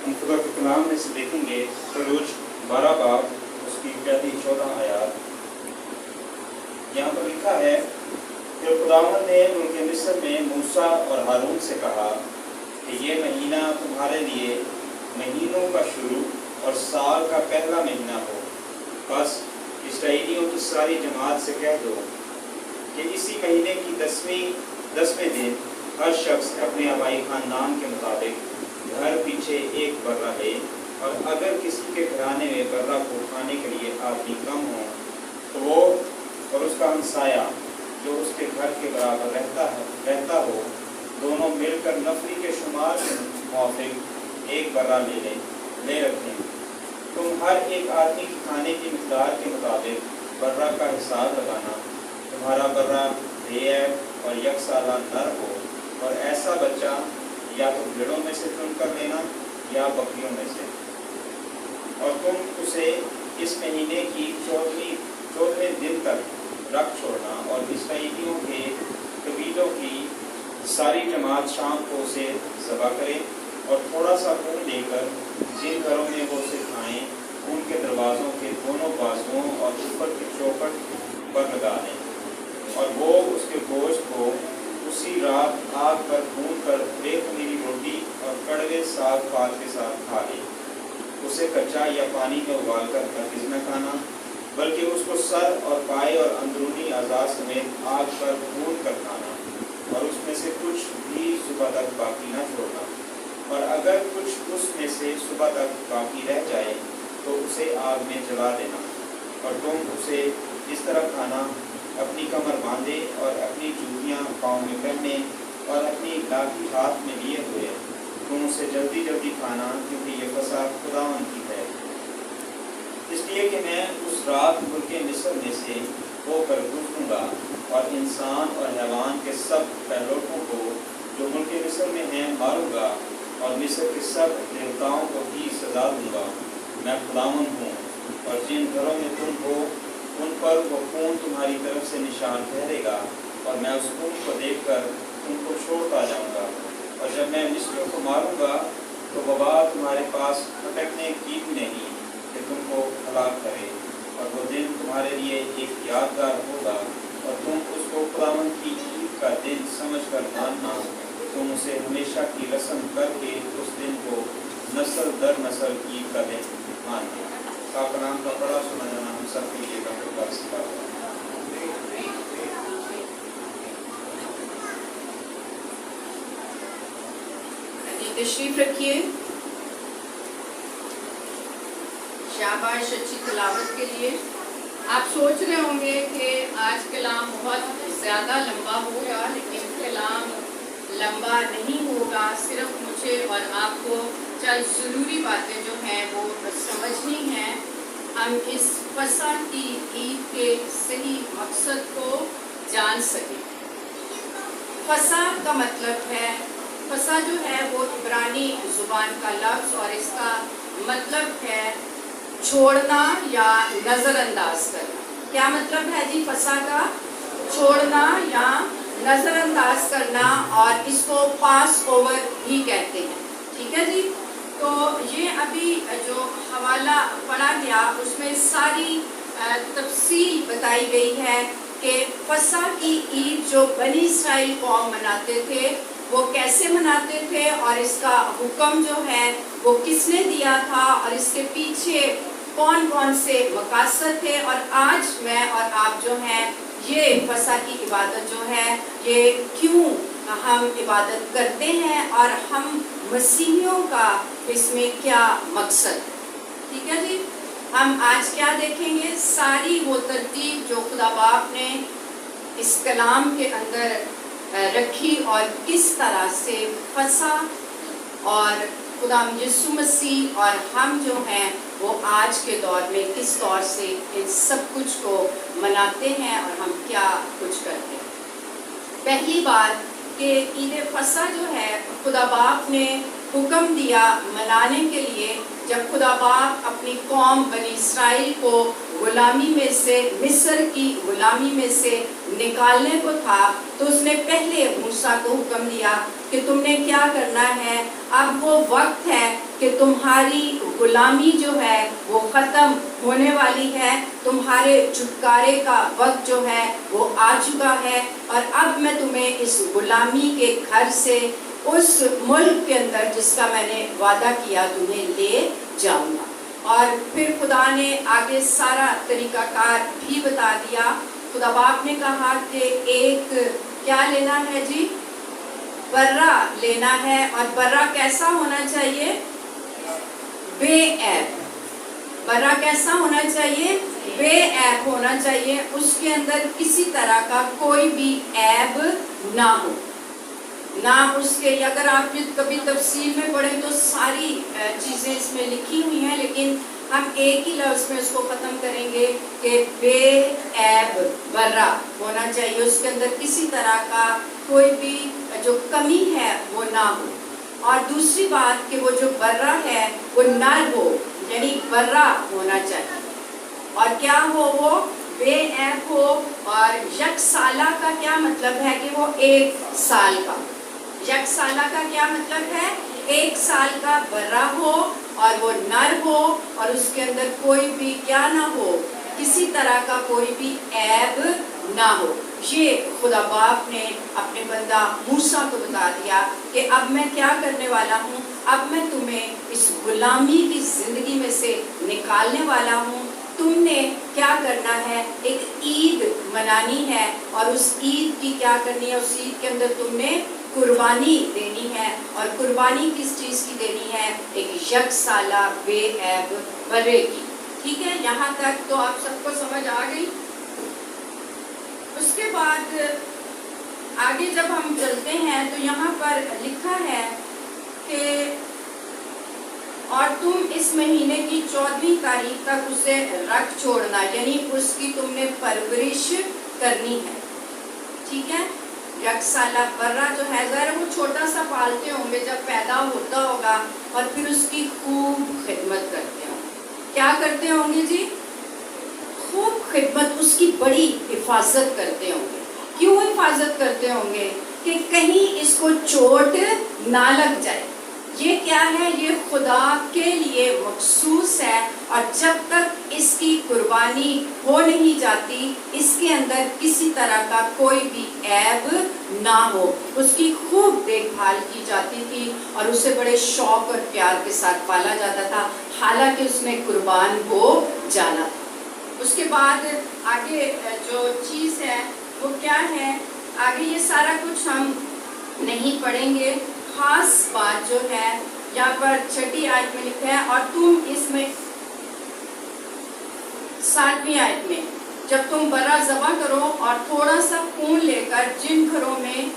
ہم خدا کے کلام میں سے دیکھیں گے خروج 12 باب اس کی پہلی 14 آیات۔ یہاں پر لکھا ہے کہ خداوند نے ملک مصر میں موسیٰ اور ہارون سے کہا کہ یہ مہینہ تمہارے لیے مہینوں کا شروع اور سال کا پہلا مہینہ ہو۔ بس اسرائیلیوں کی ساری جماعت سے کہہ دو کہ اسی مہینے کی 10ویں دن ہر شخص اپنے آبائی خاندان کے مطابق گھر پیچھے ایک برہ لے، اور اگر کسی کے گھرانے میں برہ کو کھانے کے لیے آدمی کم ہو تو وہ اور اس کا ہمسایہ جو اس کے گھر کے برابر رہتا ہو دونوں مل کر نفری کے شمار کے موافق ایک برہ لے رکھیں۔ تم ہر ایک آدمی کی کھانے کی مقدار کے مطابق برہ کا حساب لگانا۔ تمہارا برہ بے عیب اور یک سالہ نر ہو، اور ایسا بچہ یا تو بھیڑوں میں سے چن کر لینا یا بکریوں میں سے، اور تم اسے اس مہینے کی 14ویں دن تک رکھ چھوڑنا، اور اسرائیلیوں کے قبیلوں کی ساری جماعت شام کو اسے ذبح کرے، اور تھوڑا سا خون لے کر جن گھروں میں وہ اسے کھائیں ان کے دروازوں کے دونوں بازوؤں اور اوپر کی چوکھٹ پر لگا دیں، اور وہ اس کے گوشت کو اسی رات آگ پر بھون کر بے خمیری روٹی اور کڑوے ساگ پات کے ساتھ کھا لے۔ اسے کچا یا پانی میں ابال کر ہرگز نہ کھانا، بلکہ اس کو سر اور پائے اور اندرونی اعضاء سمیت آگ پر بھون کر کھانا، اور اس میں سے کچھ بھی صبح تک باقی نہ چھوڑنا، اور اگر کچھ اس میں سے صبح تک باقی رہ جائے تو اسے آگ میں جلا دینا۔ اور تم اسے اس طرح کھانا، اپنی کمر باندھے اور اپنی جوتیاں پاؤں میں پہنے اور اپنی لاٹھی ہاتھ میں لیے ہوئے تم اسے جلدی جلدی کھانا، کیونکہ یہ فصح خداوند کی ہے۔ اس لیے کہ میں اس رات ملک مصر میں سے ہو کر گزروں گا، اور انسان اور حیوان کے سب پہلوٹوں کو جو ملک مصر میں ہیں ماروں گا، اور مصر کے سب دیوتاؤں کو بھی سزا دوں گا۔ میں خداوند ہوں، اور جن گھروں میں تم ہو ان پر وہ خون تمہاری طرف سے نشان ٹھہرے گا، اور میں اس خون کو دیکھ کر تم کو چھوڑتا جاؤں گا۔ اور جب میں مصریوں کو ماروں گا تو وبا تمہارے پاس پھٹکنے کی بھی نہیں کہ تم کو ہلاک کرے، اور وہ دن تمہارے لیے ایک یادگار ہوگا، اور تم اس کو خداوند کی عید کا دن سمجھ کر ماننا۔ تم اسے ہمیشہ کی رسم کر کے اس دن کو نسل در نسل عید کا دن ماننا۔ آپ نام کا بڑا سنا جانا ہم سب کے لیے کا تشریف رکھیے۔ شاباش اچھی تلاوت کے لیے۔ آپ سوچ رہے ہوں گے کہ آج کلام بہت زیادہ لمبا ہوگا، لیکن کلام لمبا نہیں ہوگا، صرف مجھے اور آپ کو چند ضروری باتیں جو ہیں وہ سمجھنی ہیں، ہم اس فصح کی عید کے صحیح مقصد کو جان سکیں۔ فصح کا مطلب ہے، فصح جو ہے وہ عبرانی زبان کا لفظ، اور اس کا مطلب ہے چھوڑنا یا نظر انداز کرنا۔ کیا مطلب ہے جی فصح کا؟ چھوڑنا یا نظر انداز کرنا، اور اس کو پاس اوور بھی کہتے ہیں۔ ٹھیک ہے جی، تو یہ ابھی جو حوالہ پڑھا گیا اس میں ساری تفصیل بتائی گئی ہے کہ فصح کی عید جو بنی اسرائیل قوم مناتے تھے وہ کیسے مناتے تھے، اور اس کا حکم جو ہے وہ کس نے دیا تھا، اور اس کے پیچھے کون کون سے مقاصد تھے، اور آج میں اور آپ جو ہیں یہ فصح کی عبادت جو ہے یہ کیوں ہم عبادت کرتے ہیں، اور ہم مسیحیوں کا اس میں کیا مقصد ہے۔ ٹھیک ہے جی، ہم آج کیا دیکھیں گے؟ ساری وہ ترتیب جو خدا باپ نے اس کلام کے اندر رکھی، اور کس طرح سے فصح اور خدا یسوع مسیح اور ہم جو ہیں وہ آج کے دور میں کس طور سے ان سب کچھ کو مناتے ہیں، اور ہم کیا کچھ کرتے ہیں۔ پہلی بات کہ عید فصح جو ہے خدا باپ نے حکم دیا منانے کے لیے، جب خدا باپ اپنی قوم بنی اسرائیل کو غلامی میں سے، مصر کی غلامی میں سے نکالنے کو تھا، تو اس نے پہلے موسیٰ کو حکم دیا کہ تم نے کیا کرنا ہے، اب وہ وقت ہے کہ تمہاری غلامی جو ہے وہ ختم ہونے والی ہے، تمہارے چھٹکارے کا وقت جو ہے وہ آ چکا ہے، اور اب میں تمہیں اس غلامی کے گھر سے اس ملک کے اندر جس کا میں نے وعدہ کیا تمہیں لے جاؤں گا۔ اور پھر خدا نے آگے سارا طریقہ کار بھی بتا دیا۔ خدا باپ نے کہا کہ ایک کیا لینا ہے جی؟ برہ لینا ہے، اور برہ کیسا ہونا چاہیے؟ بے عیب۔ برہ کیسا ہونا چاہیے؟ بے عیب ہونا چاہیے، اس کے اندر کسی طرح کا کوئی بھی عیب نہ ہو، نہ اس کے، اگر آپ کبھی تفصیل میں پڑھیں تو ساری چیزیں اس میں لکھی ہوئی ہیں، لیکن ہم ایک ہی لفظ میں اس کو ختم کریں گے کہ بے عیب برہ ہونا چاہیے، اس کے اندر کسی طرح کا کوئی بھی جو کمی ہے وہ نہ ہو۔ اور دوسری بات کہ وہ جو برہ ہے وہ نر ہو، یعنی برہ ہونا چاہیے، اور کیا ہو؟ وہ بے عیب ہو۔ اور یک سالہ کا کیا مطلب ہے؟ کہ وہ 1 سال کا۔ یک سالہ کا کیا مطلب ہے؟ 1 سال کا برہ ہو، اور وہ نر ہو، اور اس کے اندر کوئی بھی کیا نہ ہو، کسی طرح کا کوئی بھی عیب نہ ہو۔ یہ خدا باپ نے اپنے بندہ موسیٰ کو بتا دیا کہ اب میں کیا کرنے والا ہوں، اب میں تمہیں اس غلامی کی زندگی میں سے نکالنے والا ہوں۔ تم نے کیا کرنا ہے؟ ایک عید منانی ہے، اور اس عید کی کیا کرنی ہے؟ اس عید کے اندر تم نے قربانی دینی ہے، اور قربانی کس چیز کی دینی ہے؟ ایک یک سالہ بے عیب برے کی۔ ٹھیک ہے، یہاں تک تو آپ سب کو سمجھ آ گئی؟ اس کے بعد آگے جب ہم چلتے ہیں تو یہاں پر لکھا ہے کہ اور تم اس مہینے کی 14ویں تاریخ تک اسے رکھ چھوڑنا، یعنی اس کی تم نے پرورش کرنی ہے۔ ٹھیک ہے، یک سالہ برہ جو ہے، ظاہر وہ چھوٹا سا پالتے ہوں گے جب پیدا ہوتا ہوگا، اور پھر اس کی خوب خدمت کرتے ہوں گے۔ کیا کرتے ہوں گے جی؟ خوب خدمت، اس کی بڑی حفاظت کرتے ہوں گے۔ کیوں حفاظت کرتے ہوں گے؟ کہ کہیں اس کو چوٹ نہ لگ جائے۔ یہ کیا ہے؟ یہ خدا کے لیے مخصوص ہے، اور جب تک اس کی قربانی ہو نہیں جاتی، اس کے اندر کسی طرح کا کوئی بھی عیب نہ ہو، اس کی خوب دیکھ بھال کی جاتی تھی، اور اسے بڑے شوق اور پیار کے ساتھ پالا جاتا تھا، حالانکہ اس نے قربان ہو جانا تھا۔ اس کے بعد آگے جو چیز ہے وہ کیا ہے؟ آگے یہ سارا کچھ ہم نہیں پڑھیں گے۔ خاص بات جو ہے یہاں پر 6 آیت میں لکھا ہے، اور تم اس میں 7ویں آیت میں جب تم برہ ذبح کرو اور تھوڑا سا خون لے کر جن گھروں میں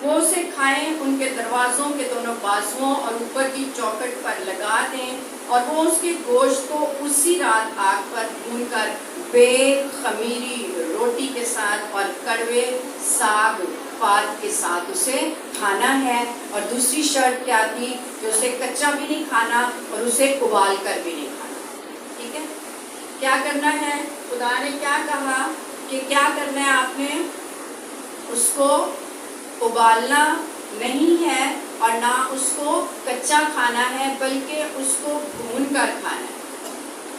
وہ اسے کھائیں ان کے دروازوں کے دونوں بازوؤں اور اوپر کی چوکھٹ پر لگا دیں، اور وہ اس کے گوشت کو اسی رات آگ پر بھون کر بے خمیری روٹی کے ساتھ اور کڑوے ساگ پات کے ساتھ اسے کھانا ہے۔ اور دوسری شرط کیا تھی؟ کہ اسے کچا بھی نہیں کھانا اور اسے ابال کر بھی نہیں کھانا۔ ٹھیک ہے، کیا کرنا ہے؟ خدا نے کیا کہا کہ کیا کرنا ہے؟ آپ نے اس کو ابالنا نہیں ہے، اور نہ اس کو کچا کھانا ہے، بلکہ اس کو بھون کر کھانا ہے۔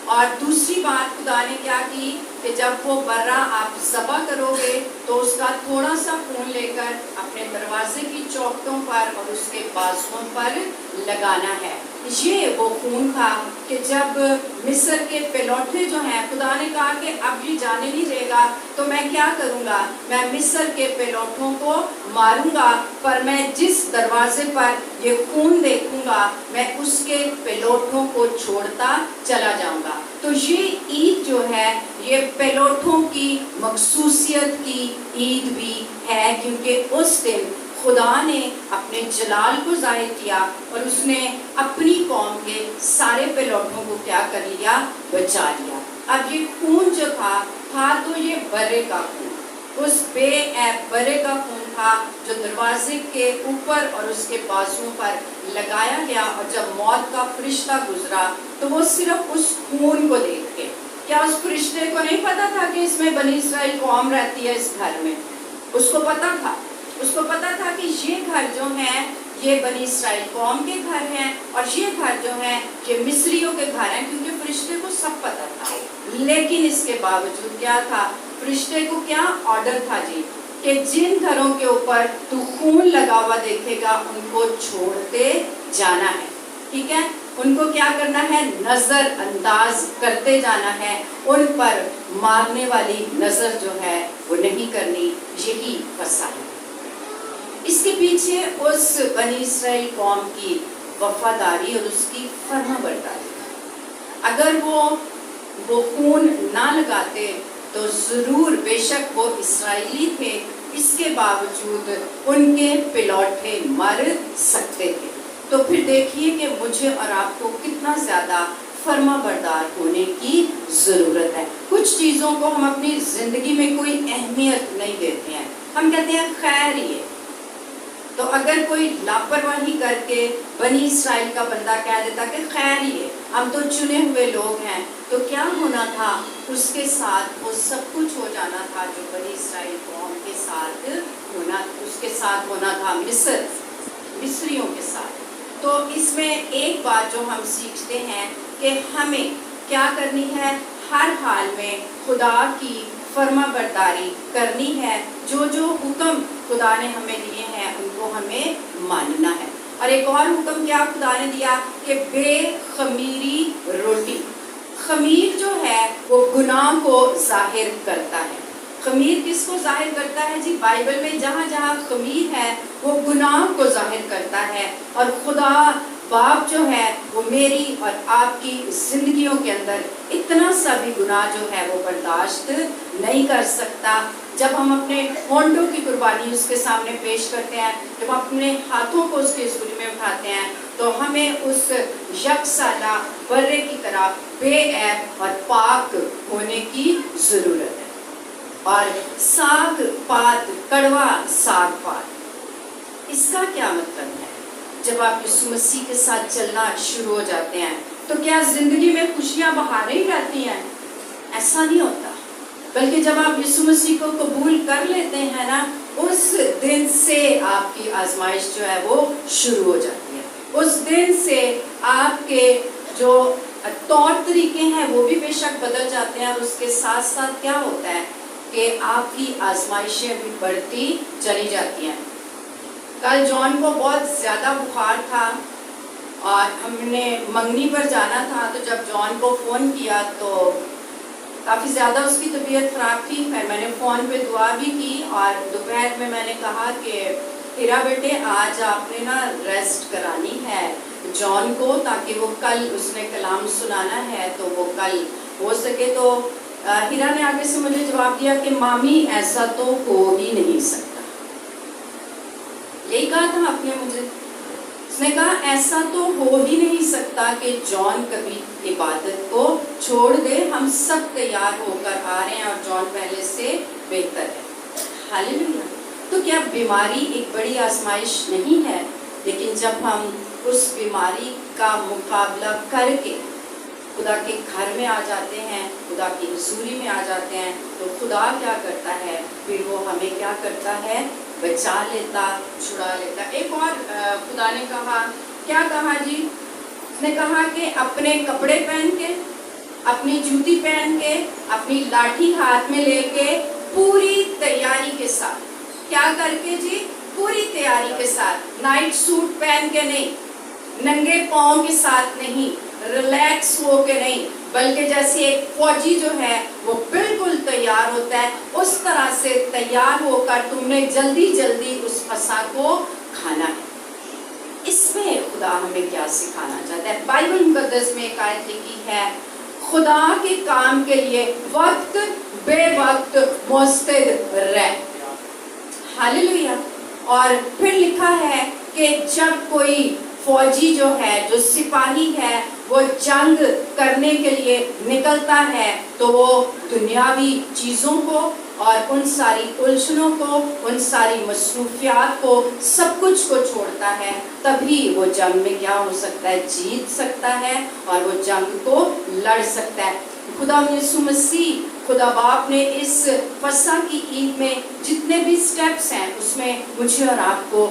اور دوسری بات خدا نے کیا کی کہ جب وہ برہ آپ ذبح کرو گے تو اس کا تھوڑا سا خون لے کر اپنے دروازے کی چوکھٹوں پر اور اس کے بازوؤں پر لگانا ہے۔ یہ وہ خون تھا کہ جب مصر کے پلوٹھے جو ہیں، خدا نے کہا کہ اب یہ جانے نہیں دے گا تو میں کیا کروں گا؟ میں مصر کے پلوٹھوں کو ماروں گا، پر میں جس دروازے پر یہ خون دیکھوں گا میں اس کے پلوٹھوں کو چھوڑتا چلا جاؤں گا۔ تو یہ عید جو ہے یہ پلوٹھوں کی مخصوصیت کی عید بھی ہے، کیونکہ اس دن خدا نے اپنے جلال کو ظاہر کیا اور اس نے اپنی قوم کے سارے پلوٹھوں کو کیا کر لیا؟ بچا لیا۔ اب یہ خون جو تھا تو یہ برے کا خون، اس بے عیب برے کا خون تھا جو دروازے کے اوپر اور اس کے بازوؤں پر لگایا گیا، اور جب موت کا فرشتہ گزرا تو وہ صرف اس خون کو دیکھ کے، کیا اس فرشتے کو نہیں پتا تھا کہ اس میں بنی اسرائیل قوم رہتی ہے اس گھر میں؟ اس کو پتا تھا، اس کو پتا تھا کہ یہ گھر جو ہے یہ بنی اسرائیل قوم کے گھر ہیں اور یہ گھر جو ہیں یہ مصریوں کے گھر ہیں، کیونکہ فرشتے کو سب پتہ تھا۔ لیکن اس کے باوجود کیا تھا؟ فرشتے کو کیا آرڈر تھا جی، کہ جن گھروں کے اوپر تو خون لگا ہوا دیکھے گا ان کو چھوڑتے جانا ہے، ٹھیک ہے؟ ان کو کیا کرنا ہے؟ نظر انداز کرتے جانا ہے، ان پر مارنے والی نظر جو ہے وہ نہیں کرنی۔ یہی فصل ہے۔ اس کے پیچھے اس بنی اسرائیل قوم کی وفاداری اور اس کی فرما برداری۔ اگر وہ خون نہ لگاتے تو ضرور بے شک وہ اسرائیلی تھے، اس کے باوجود ان کے پلوٹے مر سکتے تھے۔ تو پھر دیکھیے کہ مجھے اور آپ کو کتنا زیادہ فرما بردار ہونے کی ضرورت ہے۔ کچھ چیزوں کو ہم اپنی زندگی میں کوئی اہمیت نہیں دیتے ہیں، ہم کہتے ہیں خیر ہی ہے۔ تو اگر کوئی لاپرواہی کر کے بنی اسرائیل کا بندہ کہہ دیتا کہ خیر ہی ہے، ہم تو چنے ہوئے لوگ ہیں، تو کیا ہونا تھا؟ اس کے ساتھ وہ سب کچھ ہو جانا تھا جو بنی اسرائیل قوم کے ساتھ ہونا تھا مصریوں کے ساتھ۔ تو اس میں ایک بات جو ہم سیکھتے ہیں کہ ہمیں کیا کرنی ہے؟ ہر حال میں خدا کی فرما برداری کرنی ہے، جو حکم خدا نے ہمیں دیے ہیں ان کو ہمیں ماننا ہے۔ اور ایک اور حکم کیا خدا نے دیا کہ بے خمیری روٹی۔ خمیر جو ہے وہ گناہ کو ظاہر کرتا ہے۔ خمیر کس کو ظاہر کرتا ہے جی؟ بائبل میں جہاں جہاں خمیر ہے وہ گناہ کو ظاہر کرتا ہے، اور خدا باپ جو ہے وہ میری اور آپ کی زندگیوں کے اندر اتنا سا بھی گناہ جو ہے وہ برداشت نہیں کر سکتا۔ جب ہم اپنے ہونٹوں کی قربانی اس کے سامنے پیش کرتے ہیں، جب اپنے ہاتھوں کو اس کے حضور میں اٹھاتے ہیں، تو ہمیں اس یکسالہ برے کی طرح بے عیب اور پاک ہونے کی ضرورت ہے۔ اور ساگ پات، کڑوا ساگ پات، اس کا کیا مطلب ہے؟ جب آپ یسوع مسیح کے ساتھ چلنا شروع ہو جاتے ہیں تو کیا زندگی میں خوشیاں بہاریں ہی رہتی ہیں؟ ایسا نہیں ہوتا، بلکہ جب آپ یسوع مسیح کو قبول کر لیتے ہیں نا، اس دن سے آپ کی آزمائش جو ہے وہ شروع ہو جاتی ہے۔ اس دن سے آپ کے جو طور طریقے ہیں وہ بھی بے شک بدل جاتے ہیں، اور اس کے ساتھ ساتھ کیا ہوتا ہے کہ آپ کی آزمائشیں بھی بڑھتی چلی جاتی ہیں۔ کل جان کو بہت زیادہ بخار تھا اور ہم نے منگنی پر جانا تھا، تو جب جان کو فون کیا تو کافی زیادہ اس کی طبیعت خراب تھی۔ پھر میں نے فون پہ دعا بھی کی، اور دوپہر میں نے کہا کہ ہیرا بیٹے آج آپ نے نا ریسٹ کرانی ہے جان کو، تاکہ وہ کل اس نے کلام سنانا ہے تو وہ کل ہو سکے۔ تو ہیرا نے آگے سے مجھے جواب دیا کہ مامی ایسا تو ہو ہی نہیں سکتا۔ یہی کہا تھا آپ نے مجھے، اس نے کہا ایسا تو ہو ہی نہیں سکتا کہ جان کبھی عبادت کو چھوڑ دے، ہم سب تیار ہو کر آ رہے ہیں اور جان پہلے سے بہتر ہے۔ ہاللیلویا۔ تو کیا بیماری ایک بڑی آزمائش نہیں ہے؟ لیکن جب ہم اس بیماری کا مقابلہ کر کے خدا کے گھر میں آ جاتے ہیں، خدا کی حضوری میں آ جاتے ہیں، تو خدا کیا کرتا ہے؟ پھر وہ ہمیں کیا کرتا ہے؟ بچا لیتا، چھڑا لیتا۔ ایک اور خدا نے کہا، کیا کہا جی؟ اس نے کہا کہ اپنے کپڑے پہن کے، اپنی جوتی پہن کے، اپنی لاٹھی ہاتھ میں لے کے، پوری تیاری کے ساتھ، کیا کر کے جی؟ پوری تیاری کے ساتھ، نائٹ سوٹ پہن کے نہیں، ننگے پاؤں کے ساتھ نہیں، ریلیکس ہو کے نہیں، بلکہ جیسے ایک فوجی جو ہے وہ بالکل تیار ہوتا ہے، اس طرح سے تیار ہو کر تم نے جلدی جلدی اس فسا کو کھانا ہے۔ اس میں خدا ہمیں کیا سکھانا چاہتا ہے؟ بائبل مقدس میں ایک آیت لکھی ہے، خدا کے کام کے لیے وقت بے وقت مستعد رہ۔ ہاللیلویا۔ اور پھر لکھا ہے کہ جب کوئی فوجی جو ہے، جو سپاہی ہے، وہ جنگ کرنے کے لیے نکلتا ہے تو وہ دنیاوی چیزوں کو اور ان ساری الجھنوں کو، ان ساری مصروفیات کو، سب کچھ کو چھوڑتا ہے، تبھی وہ جنگ میں کیا ہو سکتا ہے؟ جیت سکتا ہے اور وہ جنگ کو لڑ سکتا ہے۔ خدا یسوع مسیح، خدا باپ نے اس فسح کی عید میں جتنے بھی سٹیپس ہیں اس میں مجھے اور آپ کو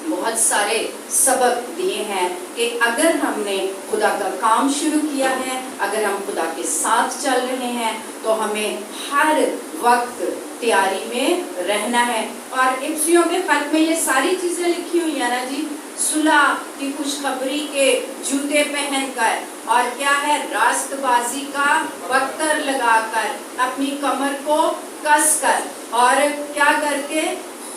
بہت سارے سبق دیے ہیں کہ اگر ہم نے خدا کا کام شروع کیا ہے، اگر ہم خدا کے ساتھ چل رہے ہیں تو ہمیں ہر وقت تیاری میں رہنا ہے۔ اور افسیوں کے خط میں یہ ساری چیزیں لکھی ہوئی ہیں نا جی، صلح کی خوشخبری کے جوتے پہن کر، اور کیا ہے، راست بازی کا بختر لگا کر، اپنی کمر کو کس کر، اور کیا کر کے،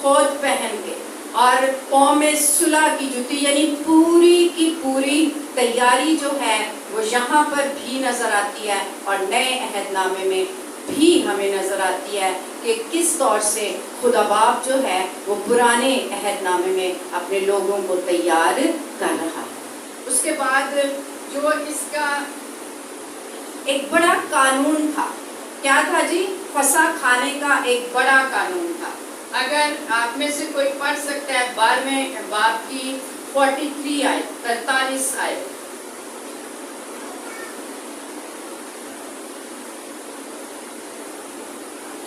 خود پہن کے، اور پاؤں میں صلح کی جوتی، یعنی پوری کی پوری تیاری جو ہے وہ یہاں پر بھی نظر آتی ہے، اور نئے عہد نامے میں بھی ہمیں نظر آتی ہے کہ کس طور سے خدا باپ جو ہے وہ پرانے عہد نامے میں اپنے لوگوں کو تیار کر رہا ہے۔ اس کے بعد جو اس کا ایک بڑا قانون تھا، کیا تھا جی؟ فسح کھانے کا ایک بڑا قانون تھا۔ اگر آپ میں سے کوئی پڑھ سکتا ہے 12ویں باب کی 43 آیت، 43 آیت۔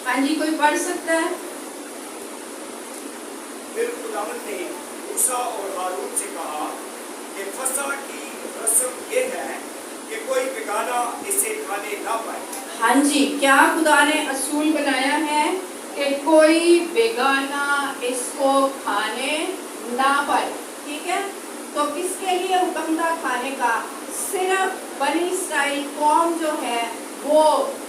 ہاں جی، کوئی پڑھ سکتا ہے؟ پھر خداوند نے موسیٰ اور ہارون سے کہا کہ فسح کی رسم یہ ہے کہ کوئی بیگانہ اسے کھانے نہ پائے۔ ہاں جی، کیا خدا نے اصول بنایا ہے کہ کوئی بیگانہ اس کو کھانے نہ پائے، ٹھیک ہے؟ تو کس کے لیے حکم تھا کھانے کا؟ صرف بنی اسرائیل قوم جو ہے وہ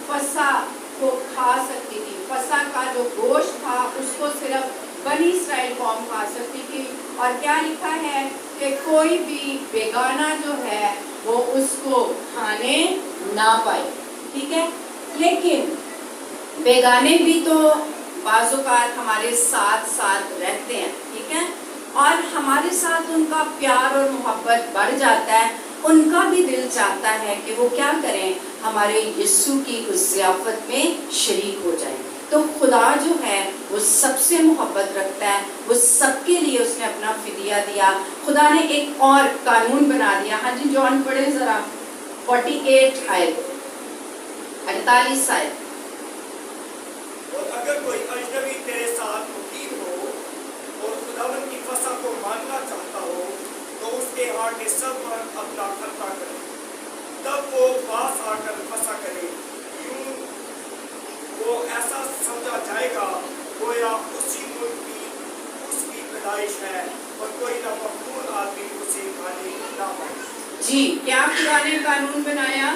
فسح کو کھا سکتی تھی، فسح کا جو گوشت تھا اس کو صرف بنی اسرائیل قوم کھا سکتی تھی۔ اور کیا لکھا ہے کہ کوئی بھی بیگانہ جو ہے وہ اس کو کھانے نہ پائے، ٹھیک ہے؟ لیکن بیگانے بھی تو بعض اوقات ہمارے ساتھ ساتھ رہتے ہیں، ٹھیک ہے، اور ہمارے ساتھ ان کا پیار اور محبت بڑھ جاتا ہے، ان کا بھی دل چاہتا ہے کہ وہ کیا کریں، ہمارے یسوع کی اس ضیافت میں شریک ہو جائیں۔ تو خدا جو ہے وہ سب سے محبت رکھتا ہے، وہ سب کے لیے اس نے اپنا فدیہ دیا۔ خدا نے ایک اور قانون بنا دیا۔ ہاں جی، جون پڑھیں ذرا 48 آیت، 48 آیت۔ اور اگر کوئی اجنبی تیرے ساتھ مقیم ہو اور خداوند کی فسح کو ماننا چاہتا ہو تو اس کے ہار کے سب پر اپنا خطہ کرے، تب وہ پاس آ کر فسح کرے، یوں وہ ایسا سمجھا جائے گا گویا اسی ملک کی اس کی پیدائش ہے، اور کوئی نامحرم آدمی اسے کھانے نہ پائے۔ جی، کیا خدا نے قانون بنایا؟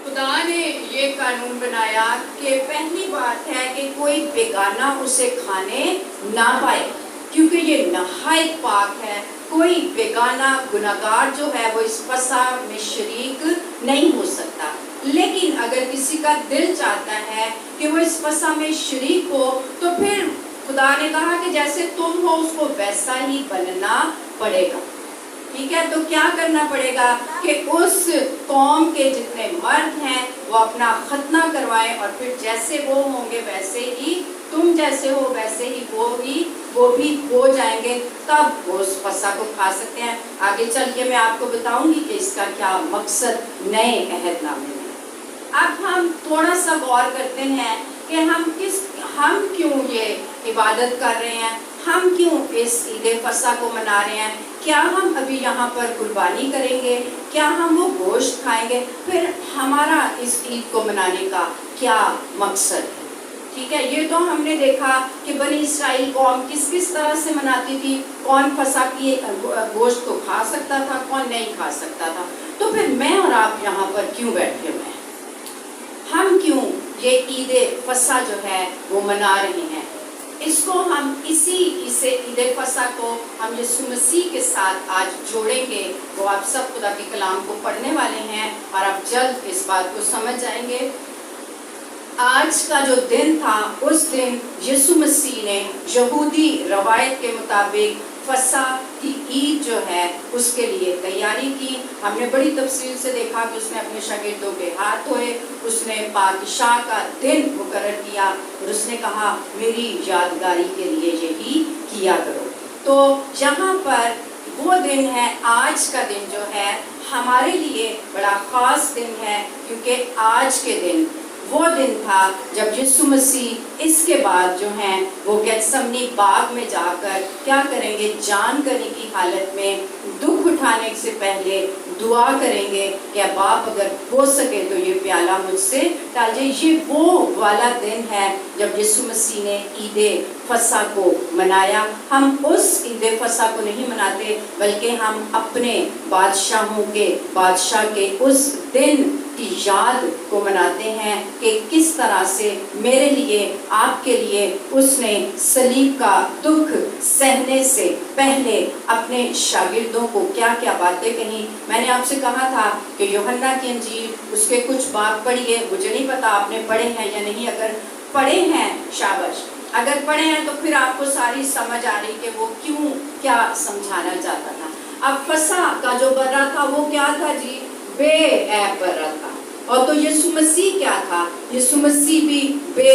خدا نے یہ قانون بنایا کہ پہلی بات ہے کہ کوئی بیگانہ اسے کھانے نہ پائے، کیونکہ یہ نہایت پاک ہے۔ کوئی بیگانہ گناہگار جو ہے وہ اس فسح میں شریک نہیں ہو سکتا۔ لیکن اگر کسی کا دل چاہتا ہے کہ وہ اس فسح میں شریک ہو تو پھر خدا نے کہا کہ جیسے تم ہو اس کو ویسا ہی بننا پڑے گا، ٹھیک ہے؟ تو کیا کرنا پڑے گا کہ اس قوم کے جتنے مرد ہیں وہ اپنا ختنہ کروائیں، اور پھر جیسے وہ ہوں گے ویسے ہی تم جیسے ہو ویسے ہی وہ بھی ہو جائیں گے، تب وہ اس فسح کو کھا سکتے ہیں۔ آگے چل کے میں آپ کو بتاؤں گی کہ اس کا کیا مقصد نئے عہد نامے میں۔ اب ہم تھوڑا سا غور کرتے ہیں کہ ہم کیوں یہ عبادت کر رہے ہیں، ہم کیوں اس عید فسح کو منا رہے ہیں، کیا ہم ابھی یہاں پر قربانی کریں گے، کیا ہم وہ گوشت کھائیں گے، پھر ہمارا اس عید کو منانے کا کیا مقصد ہے، ٹھیک ہے؟ یہ تو ہم نے دیکھا کہ بنی اسرائیل قوم کس طرح سے مناتی تھی، کون فسح کی گوشت کو کھا سکتا تھا، کون نہیں کھا سکتا تھا۔ تو پھر میں اور آپ یہاں پر کیوں بیٹھے ہوئے ہیں، ہم کیوں یہ عید فسح جو ہے وہ منا رہے ہیں؟ اس کو ہم اسے عید فسح کو ہم یسوع مسیح کے ساتھ آج جوڑیں گے۔ وہ آپ سب خدا کے کلام کو پڑھنے والے ہیں اور آپ جلد اس بات کو سمجھ جائیں گے۔ آج کا جو دن تھا، اس دن یسوع مسیح نے یہودی روایت کے مطابق فسح کی عید جو ہے اس کے لیے تیاری کی۔ ہم نے بڑی تفصیل سے دیکھا کہ اس نے اپنے شاگردوں کے ہاتھ دھوئے، اس نے پادشاہ کا دن مقرر کیا اور اس نے کہا میری یادگاری کے لیے یہی کیا کرو۔ تو یہاں پر وہ دن ہے، آج کا دن جو ہے ہمارے لیے بڑا خاص دن ہے، کیونکہ آج کے دن وہ دن تھا جب یسوع مسیح اس کے بعد جو ہیں وہ گیتسمنی باغ میں جا کر کیا کریں گے؟ جان کرنے کی حالت میں دکھ اٹھانے سے پہلے دعا کریں گے کہ اب باپ اگر ہو سکے تو یہ پیالہ مجھ سے ٹال جائے۔ یہ وہ والا دن ہے جب یسوع مسیح نے عید فصح کو منایا۔ ہم اس عید فصح کو نہیں مناتے بلکہ ہم اپنے بادشاہوں کے بادشاہ کے اس دن کی یاد کو مناتے ہیں کہ کس طرح سے میرے لیے آپ کے لیے اس نے صلیب کا دکھ سہنے سے پہلے اپنے شاگردوں کو کیا کیا باتیں کہیں۔ میں نے آپ سے کہا تھا کہ یوحنا کی انجیل اس کے کچھ باب پڑھیے، مجھے نہیں پتا آپ نے پڑھے ہیں یا نہیں، اگر پڑھے ہیں شاباش، اگر پڑھے ہیں تو پھر آپ کو ساری سمجھ آ رہی کہ وہ کیوں کیا سمجھانا چاہتا تھا۔ اب فصح کا جو برہ تھا وہ کیا تھا جی؟ بے عیب برہ تھا۔ اور تو یسوع مسیح کیا تھا؟ یسوع مسیح بھی بے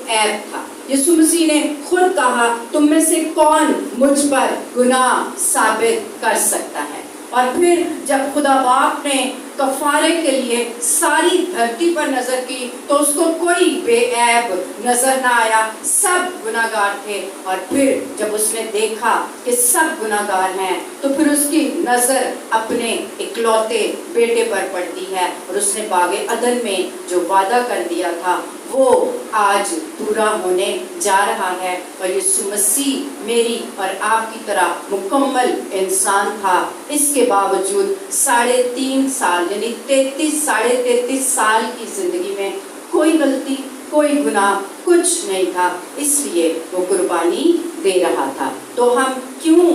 عیب تھا۔ یسوع مسیح نے خود کہا تم میں سے کون مجھ پر گناہ ثابت کر سکتا ہے؟ اور پھر جب خدا باپ نے کفارے کے لیے ساری دھرتی پر نظر کی تو اس کو کوئی بے عیب نظر نہ آیا، سب گناہ گار تھے۔ اور پھر جب اس نے دیکھا کہ سب گناہ گار ہیں تو پھر اس کی نظر اپنے اکلوتے بیٹے پر پڑتی ہے، اور اس نے باغ عدن میں جو وعدہ کر دیا تھا وہ آج پورا ہونے جا رہا ہے۔ اور یسوع مسیح میری اور آپ کی طرح مکمل انسان تھا، اس کے باوجود 3.5 سال یعنی 33 سال کی زندگی میں کوئی غلطی کوئی گناہ کچھ نہیں تھا، اس لیے وہ قربانی دے رہا تھا۔ تو ہم کیوں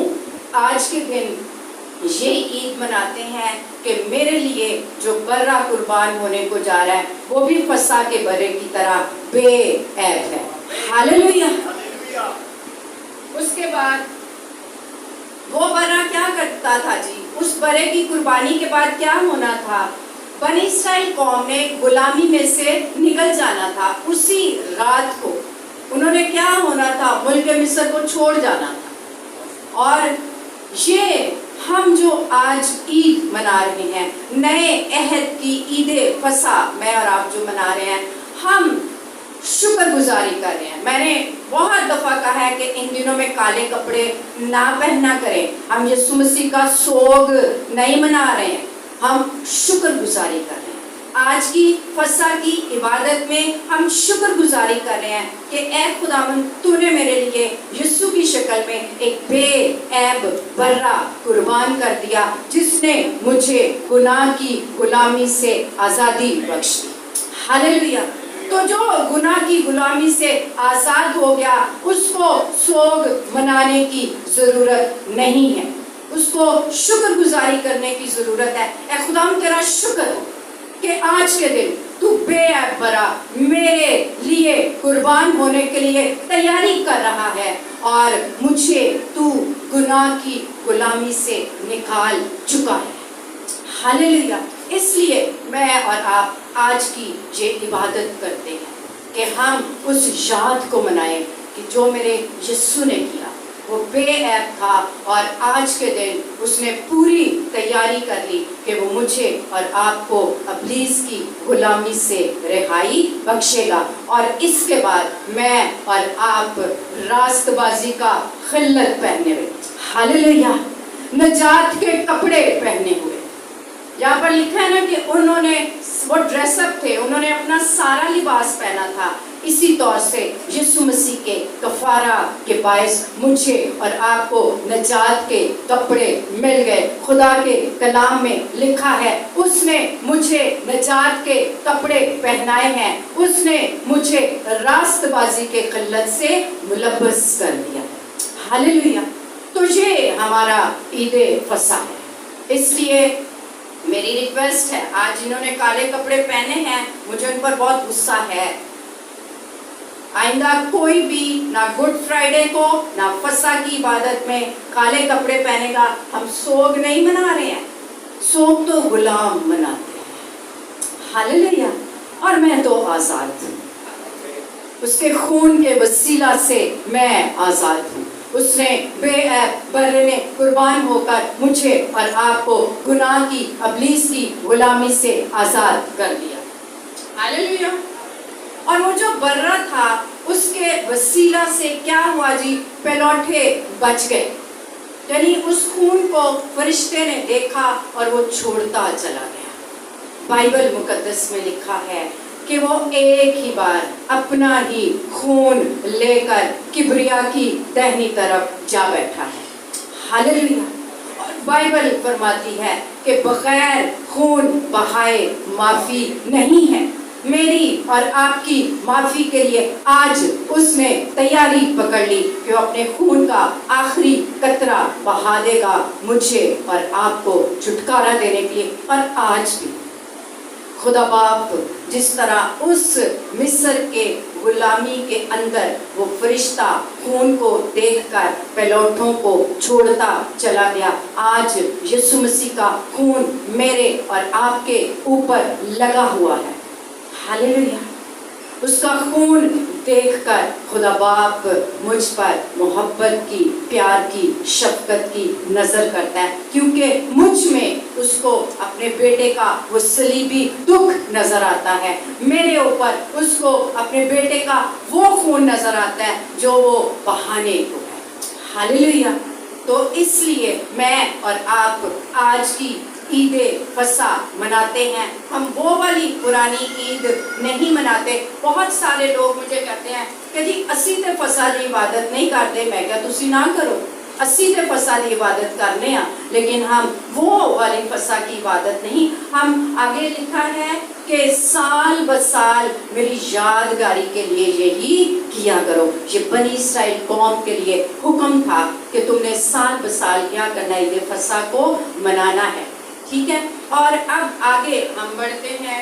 آج کے دن یہ عید مناتے ہیں کہ میرے لیے جو برہ قربان ہونے کو جا رہا ہے وہ بھی فصح کے برے کی طرح بے عیب ہے۔ ہاللویا۔ اس کے بعد وہ برہ کیا کرتا تھا جی؟ اس برے کی قربانی کے بعد کیا ہونا تھا؟ بنی اسرائیل قوم نے غلامی میں سے نکل جانا تھا۔ اسی رات کو انہوں نے کیا ہونا تھا؟ ملک مصر کو چھوڑ جانا تھا۔ اور یہ ہم جو آج عید منا رہے ہیں، نئے عہد کی عید فصح میں اور آپ جو منا رہے ہیں، ہم شکر گزاری کر رہے ہیں۔ میں نے بہت دفعہ کہا ہے کہ ان دنوں میں کالے کپڑے نہ پہنا کریں۔ ہم یسوع مسیح کا سوگ نہیں منا رہے ہیں، ہم شکر گزاری کر رہے ہیں۔ آج کی فصح کی عبادت میں ہم شکر گزاری کر رہے ہیں کہ اے خداوند تو نے میرے لیے یسوع کی شکل میں ایک بے عیب برہ قربان کر دیا، جس نے مجھے گناہ کی غلامی سے آزادی بخش دی۔ ہاللویا۔ تو جو گناہ کی غلامی سے آزاد ہو گیا اس کو سوگ منانے کی ضرورت نہیں ہے، اس کو شکر گزاری کرنے کی ضرورت ہے۔ اے خداوند تیرا شکر ہو کہ آج کے دن تو بے عیب برا میرے لیے قربان ہونے کے لیے تیاری کر رہا ہے، اور مجھے تو گناہ کی غلامی سے نکال چکا ہے۔ ہاللویا۔ اس لیے میں اور آپ آج کی یہ عبادت کرتے ہیں کہ ہم اس یاد کو منائیں کہ جو میرے یسوع نے کیا وہ بے عیب تھا، اور آج کے دن اس نے پوری تیاری کر لی کہ وہ مجھے اور آپ کو ابلیس کی غلامی سے رہائی بخشے گا۔ اور اس کے بعد میں اور آپ راست بازی کا خلت پہنے ہوئے، ہاللویا، نجات کے کپڑے پہنے ہوئے۔ یہاں پر لکھا ہے نا کہ انہوں نے وہ ڈریس اپ تھے، انہوں نے اپنا سارا لباس پہنا تھا۔ اسی طور سے یسوع مسیح کے کفارہ کے باعث مجھے اور آپ کو نجات کے کپڑے مل گئے۔ خدا کے کلام میں لکھا ہے اس نے مجھے نجات کے کپڑے پہنائے ہیں، اس نے مجھے راست بازی کے خلت سے ملبس کر دیا۔ ہاللویا۔ تو یہ ہمارا عید فصح ہے۔ اس لیے میری ریکویسٹ ہے، آج انہوں نے کالے کپڑے پہنے ہیں، مجھے ان پر بہت غصہ ہے۔ آئندہ کوئی بھی نہ گڈ فرائیڈے کو نہ فصح کی عبادت میں کالے کپڑے پہنے گا۔ ہم سوگ نہیں منا رہے ہیں، سوگ تو غلام مناتے ہیں۔ ہاللویا۔ اور میں تو آزاد ہوں، اس کے خون کے وسیلہ سے میں آزاد ہوں۔ اس نے بے عیب برے نے قربان ہو کر مجھے اور آپ کو گناہ کی ابلیس کی غلامی سے آزاد کر دیا۔ ہاللویا۔ اور وہ جو برہ تھا اس کے وسیلہ سے کیا ہوا جی؟ پلوٹھے بچ گئے. یعنی اس خون کو فرشتے نے دیکھا اور وہ چھوڑتا چلا گیا. بائبل مقدس میں لکھا ہے کہ وہ ایک ہی بار اپنا ہی خون لے کر کبریا کی دہنی طرف جا بیٹھا ہے. ہاللیلویا. اور بائبل فرماتی ہے کہ بغیر خون بہائے معافی نہیں ہے. میری اور آپ کی معافی کے لیے آج اس نے تیاری پکڑ لی کہ وہ اپنے خون کا آخری قطرہ بہا دے گا مجھے اور آپ کو چھٹکارا دینے کے لیے. اور آج بھی خدا باپ جس طرح اس مصر کے غلامی کے اندر وہ فرشتہ خون کو دیکھ کر پلوٹھوں کو چھوڑتا چلا گیا، آج یسوع مسیح کا خون میرے اور آپ کے اوپر لگا ہوا ہے. ہاللیلویا. اس کا خون دیکھ کر خدا باپ مجھ پر محبت کی، پیار کی، شفقت کی نظر کرتا ہے، کیونکہ مجھ میں اس کو اپنے بیٹے کا وہ صلیبی دکھ نظر آتا ہے. میرے اوپر اس کو اپنے بیٹے کا وہ خون نظر آتا ہے جو وہ بہانے کو ہے. ہاللیلویا. تو اس لیے میں اور آپ آج کی عید فصح مناتے ہیں. ہم وہ والی پرانی عید نہیں مناتے. بہت سارے لوگ مجھے کہتے ہیں کہ جی اسی تے فصح دی عبادت نہیں کرتے. میں کیا تسی نہ کرو، اسی تے فصح دی عبادت کرنے ہیں، لیکن ہم وہ والی فصح کی عبادت نہیں. ہم آگے لکھا ہے کہ سال بسال میری یادگاری کے لیے یہی کیا کرو. یہ بنی اسرائیل قوم کے لیے حکم تھا کہ تم نے سال بسال کیا کرنا، عید فصح کو منانا ہے. ٹھیک ہے. اور اب آگے ہم بڑھتے ہیں.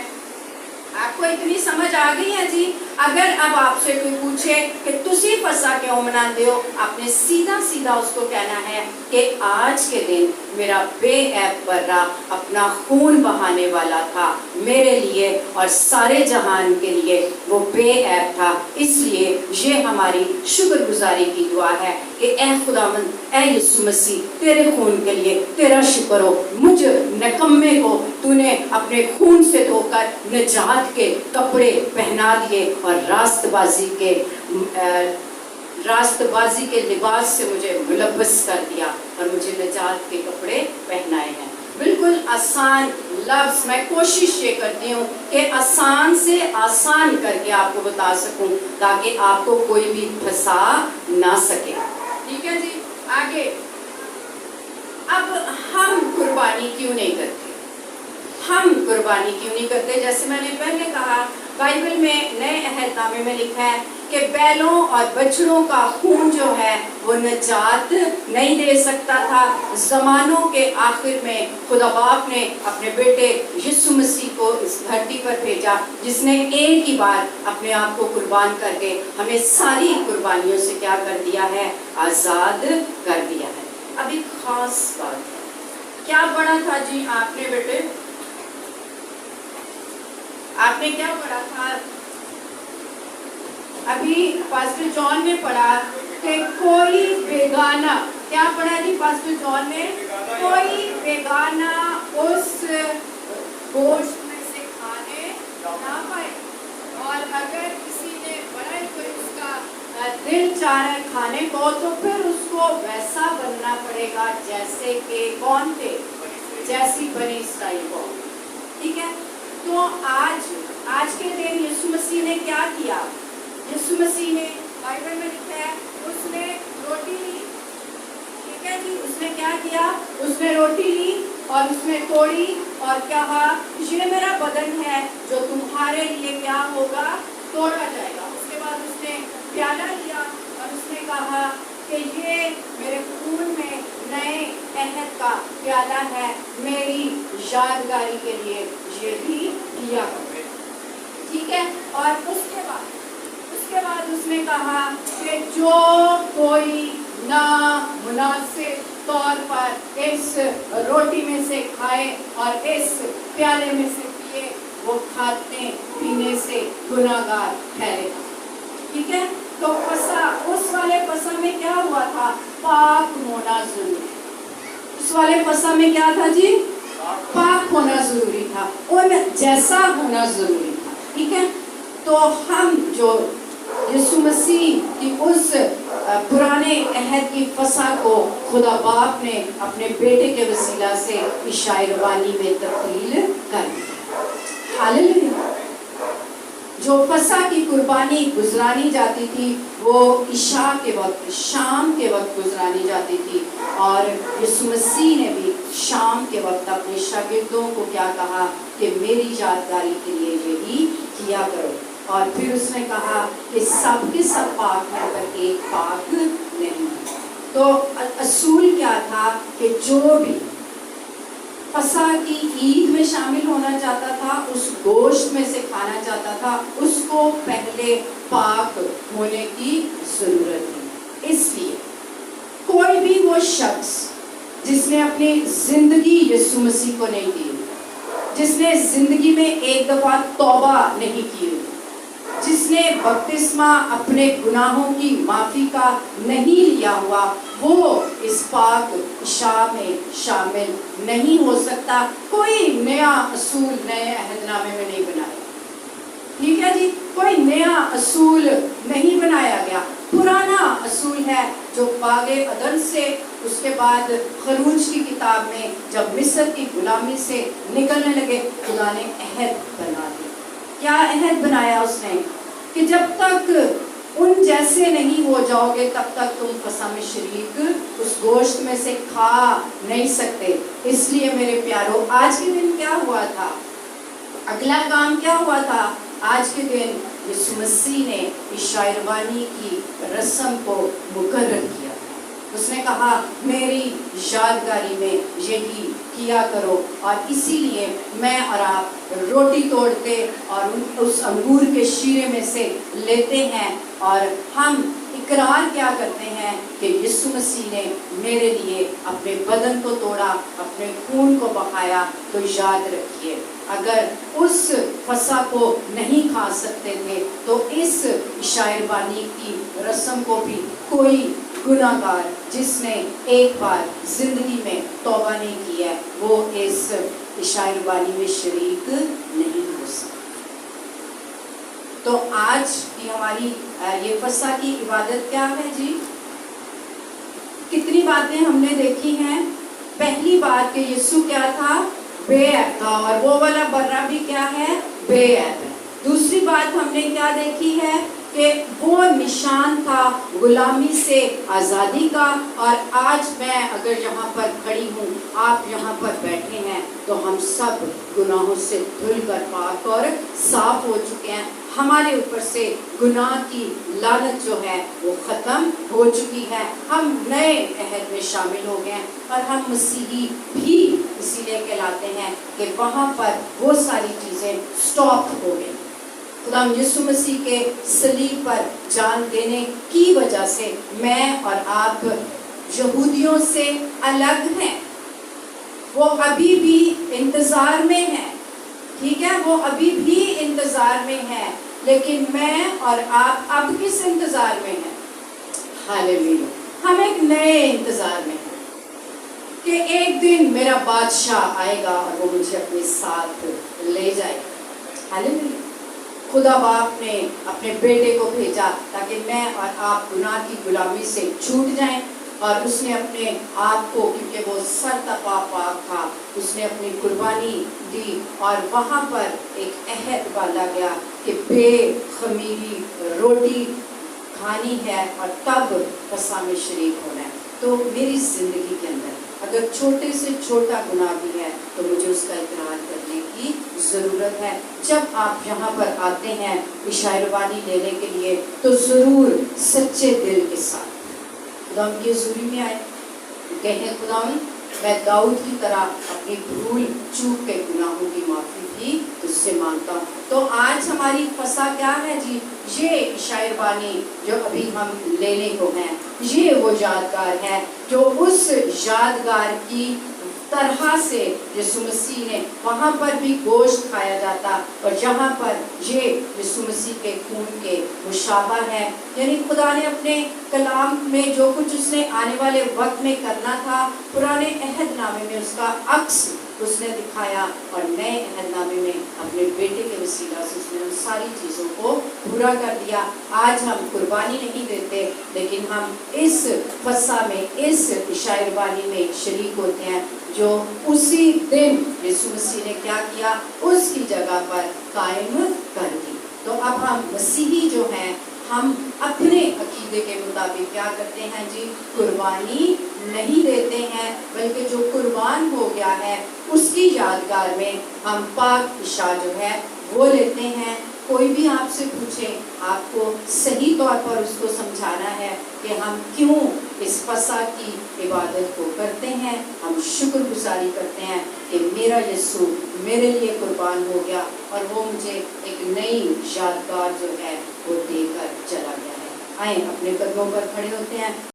آپ کو اتنی سمجھ آ گئی ہے جی؟ اگر اب آپ سے کوئی پوچھے کہ تسی فصح کیوں مناتے ہو، آپ نے سیدھا سیدھا اس کو کہنا ہے کہ آج کے دن میرا بے عیب برہ اپنا خون بہانے والا تھا میرے لیے اور سارے جہان کے لیے وہ بے عیب تھا. اس لیے یہ ہماری شکر گزاری کی دعا ہے کہ اے خداوند، اے یسوع مسیح، تیرے خون کے لیے تیرا شکر ہو. مجھ نکمے کو تو نے اپنے خون سے دھو کر نجات کے کپڑے پہنا دیے اور راست بازی کے لباس سے مجھے ملبس کر دیا اور مجھے نجات کے کپڑے پہنائے ہیں. بالکل آسان لفظ، میں کوشش یہ کرتی ہوں کہ آسان سے آسان کر کے آپ کو بتا سکوں تاکہ آپ کو کوئی بھی پھنسا نہ سکے. ٹھیک ہے جی. آگے اب ہم قربانی کیوں نہیں کرتے؟ ہم قربانی کیوں نہیں کرتے؟ جیسے میں نے پہلے کہا، بائبل میں نئے عہد نامے میں لکھا ہے کہ بیلوں اور بچڑوں کا خون جو ہے وہ نجات نہیں دے سکتا تھا. زمانوں کے آخر میں خدا باپ نے اپنے بیٹے یسوع مسیح کو اس دھرتی پر بھیجا، جس نے ایک ہی بار اپنے آپ کو قربان کر کے ہمیں ساری قربانیوں سے کیا کر دیا ہے؟ آزاد کر دیا ہے. اب ایک خاص بات ہے، کیا پڑھا تھا جی آپ نے بیٹے؟ آپ نے کیا پڑھا تھا؟ ابھی پاسٹر جان نے پڑھا کہ کوئی بیگانہ، کیا پڑھا جی پاسٹر جان نے؟ کوئی بیگانہ اس گوشت میں سے کھانے نہ پائے. اور اگر کسی نے بڑا ہی کوئی اس کا دل چاہ رہا ہے کھانے کو، تو پھر اس کو ویسا بننا پڑے گا جیسے کہ کون تھے؟ جیسی بنی اسرائیل کو. ٹھیک ہے. تو آج کے دن یسوع مسیح نے کیا کیا؟ یسوع مسیح نے، بائبل میں لکھا ہے، اس نے روٹی لی. ٹھیک ہے جی. اس نے کیا کیا؟ اس نے روٹی لی اور اس نے توڑی اور کہا یہ میرا بدن ہے جو تمہارے لیے کیا ہوگا؟ توڑا جائے گا. اس کے بعد اس نے پیالہ لیا اور اس نے کہا کہ یہ میرے خون میں نئے عہد کا پیالہ ہے، میری یادگاری کے لیے یہ بھی کیا کرو. ٹھیک ہے. اور اس کے بعد اس نے کہا کہ جو کوئی نامناسب طور پر اس روٹی میں سے کھائے اور اس پیالے میں سے پیے، وہ کھانے پینے سے گناہگار ٹھہرے گا. ٹھیک ہے. تو فصح، اس والے فصح میں کیا ہوا تھا؟ پاک ہونا ضروری. اس والے فصح میں کیا تھا جی؟ پاک ہونا ضروری تھا، ان جیسا ہونا ضروری تھا. ٹھیک ہے. تو ہم جو یسوع مسیح کی اس پرانے عہد کی فسح کو خدا باپ نے اپنے بیٹے کے وسیلہ سے عشاء ربانی میں تبدیل کر دیا۔ ہاللیلویا۔ جو فسح کی قربانی گزرانی جاتی تھی وہ عشاء کے وقت، شام کے وقت گزرانی جاتی تھی، اور یسوع مسیح نے بھی شام کے وقت اپنے شاگردوں کو کیا کہا کہ میری یادگاری کے لیے یہی کیا کرو، اور پھر اس نے کہا کہ سب کے سب پاک ہیں پر ایک پاک نہیں۔ تو اصول کیا تھا کہ جو بھی فسح کی عید میں شامل ہونا چاہتا تھا، اس گوشت میں سے کھانا چاہتا تھا، اس کو پہلے پاک ہونے کی ضرورت تھی۔ اس لیے کوئی بھی وہ شخص جس نے اپنی زندگی یسوع مسیح کو نہیں دی، جس نے زندگی میں ایک دفعہ توبہ نہیں کی، جس نے بپتسمہ اپنے گناہوں کی معافی کا نہیں لیا ہوا، وہ اس پاک عشاء میں شامل نہیں ہو سکتا۔ کوئی نیا اصول نئے عہد نامے میں نہیں بنایا، ٹھیک ہے جی، کوئی نیا اصول نہیں بنایا گیا، پرانا اصول ہے جو باغ عدن سے اس کے بعد خروج کی کتاب میں جب مصر کی غلامی سے نکلنے لگے، خدا نے عہد بنا دیا۔ کیا عہد بنایا اس نے کہ جب تک ان جیسے نہیں ہو جاؤ گے تب تک تم فسح میں شریک اس گوشت میں سے کھا نہیں سکتے۔ اس لیے میرے پیارو، آج کے دن کیا ہوا تھا؟ اگلا کام کیا ہوا تھا؟ آج کے دن یسوع مسیح نے عشاء ربانی کی رسم کو مقرر کیا۔ اس نے کہا میری یادگاری میں یہی کیا کرو، اور اسی لیے میں اور آپ روٹی توڑتے اور اس انگور کے شیرے میں سے لیتے ہیں، اور ہم اقرار کیا کرتے ہیں کہ یسوع مسیح نے میرے لیے اپنے بدن کو توڑا، اپنے خون کو بہایا۔ تو یاد رکھیے، اگر اس فسح کو نہیں کھا سکتے تھے تو اس عشاء ربانی کی رسم کو بھی کوئی گناہ گار جس نے ایک بار زندگی میں توبہ نہیں کی ہے، وہ اس عشاء ربانی میں شریک نہیں ہو سکتا۔ تو آج کی ہماری یہ فسح کی عبادت کیا ہے جی؟ کتنی باتیں ہم نے دیکھی ہیں۔ پہلی بات کہ یسوع کیا تھا؟ بے عیب تھا، اور وہ والا برہ بھی کیا ہے؟ بے عیب ہے۔ دوسری بات ہم نے کیا دیکھی ہے کہ وہ نشان تھا غلامی سے آزادی کا، اور آج میں اگر یہاں پر کھڑی ہوں، آپ یہاں پر بیٹھے ہیں، تو ہم سب گناہوں سے دھل کر پاک اور صاف ہو چکے ہیں۔ ہمارے اوپر سے گناہ کی لعنت جو ہے وہ ختم ہو چکی ہے، ہم نئے عہد میں شامل ہو گئے ہیں، اور ہم مسیحی بھی اسی لیے کہلاتے ہیں کہ وہاں پر وہ ساری چیزیں سٹاپ ہو گئی۔ خدا یسوع مسیح کے صلیب پر جان دینے کی وجہ سے میں اور آپ یہودیوں سے الگ ہیں۔ وہ ابھی بھی انتظار میں ہیں، ٹھیک ہے، وہ ابھی بھی انتظار میں ہیں، لیکن میں اور آپ اب کس انتظار میں ہیں؟ ہاللیلویا، ہم ایک نئے انتظار میں ہیں کہ ایک دن میرا بادشاہ آئے گا اور وہ مجھے اپنے ساتھ لے جائے گا۔ ہاللیلویا۔ خدا باپ نے اپنے بیٹے کو بھیجا تاکہ میں اور آپ گناہ کی غلامی سے چھوٹ جائیں، اور اس نے اپنے آپ کو، کیونکہ وہ سر تپا پاک تھا، اس نے اپنی قربانی دی، اور وہاں پر ایک عہد باندھا گیا کہ بے خمیری روٹی کھانی ہے اور تب فسح میں شریک ہونا ہے۔ تو میری زندگی کے اندر اگر چھوٹے سے چھوٹا گناہ بھی ہے تو مجھے اس کا اقرار کرنے کی ضرورت ہے۔ جب آپ یہاں پر آتے ہیں عشاء ربانی لینے کے لیے تو ضرور سچے دل کے ساتھ خدا کی حضوری میں آئے، کہیں خدا میں داؤد کی طرح اپنی بھول چوک کے گناہوں کی معافی بھی اس سے مانگتا ہوں۔ تو آج ہماری فسح کیا ہے جی؟ یہ عشاء ربانی جو ابھی ہم لینے کو ہیں، یہ وہ یادگار ہے جو اس یادگار کی طرح سے یسوع مسیح نے وہاں پر بھی گوشت کھایا جاتا، اور جہاں پر یہ یسوع مسیح کے خون کے مشابہ ہے، یعنی خدا نے اپنے کلام میں جو کچھ اس نے آنے والے وقت میں کرنا تھا، پرانے عہد نامے میں اس کا عکس اس نے دکھایا اور نئے عہد میں اپنے بیٹے کے وسیلہ سے اس نے ان ساری چیزوں کو پورا کر دیا۔ آج ہم قربانی نہیں دیتے لیکن ہم اس فسح میں، اس عشاء قربانی میں شریک ہوتے ہیں جو اسی دن یسوع مسیح نے کیا کیا، اس کی جگہ پر قائم کر دی۔ تو اب ہم مسیحی جو ہیں، ہم اپنے عقیدے کے مطابق کیا کرتے ہیں جی، قربانی نہیں دیتے ہیں، بلکہ جو قربان ہو گیا ہے اس کی یادگار میں ہم پاک عشاء جو ہے وہ لیتے ہیں۔ کوئی بھی آپ سے پوچھے، آپ کو صحیح طور پر اس کو سمجھانا ہے کہ ہم کیوں اس فسح کی عبادت کو کرتے ہیں۔ ہم شکر گزاری کرتے ہیں کہ میرا یسوع میرے لیے قربان ہو گیا اور وہ مجھے ایک نئی یادگار جو ہے وہ دے کر چلا گیا ہے۔ آئیں اپنے قدموں پر کھڑے ہوتے ہیں۔